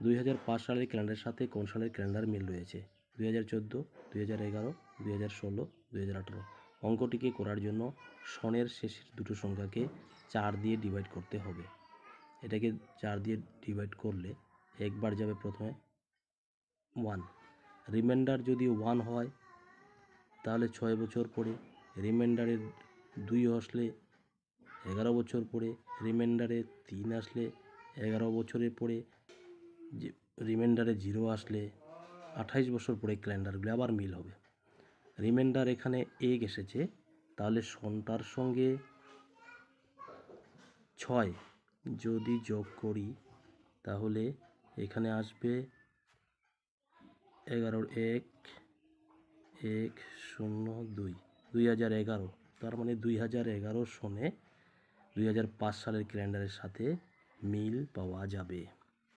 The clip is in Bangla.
2005 সালের ক্যালেন্ডারের সাথে কোন সালের ক্যালেন্ডার মিল রয়েছে? 2014, 2011, 2016, 2018। অঙ্কটিকে করার জন্য সনের শেষের দুটো সংখ্যাকে 4 দিয়ে ডিভাইড করতে হবে। এটাকে 4 দিয়ে ডিভাইড করলে একবার যাবে প্রথমে 1। রিমাইন্ডার যদি 1 হয় তাহলে 6 বছর পরে, রিমাইন্ডারের 2 আসলে 11 বছর পরে, রিমাইন্ডারে 3 আসলে 11 বছরের পরে, যে রিমাইন্ডারে 0 আসলে 28 বছর পরে ক্যালেন্ডারগুলো আবার মিল হবে। রিমাইন্ডার এখানে 1 এসেছে, তাহলে সনটার সঙ্গে 6 যদি যোগ করি তাহলে এখানে আসবে 11 1 1 0 2 2011। তার মানে 2011 সনে 2005 সালের ক্যালেন্ডারের সাথে মিল পাওয়া যাবে।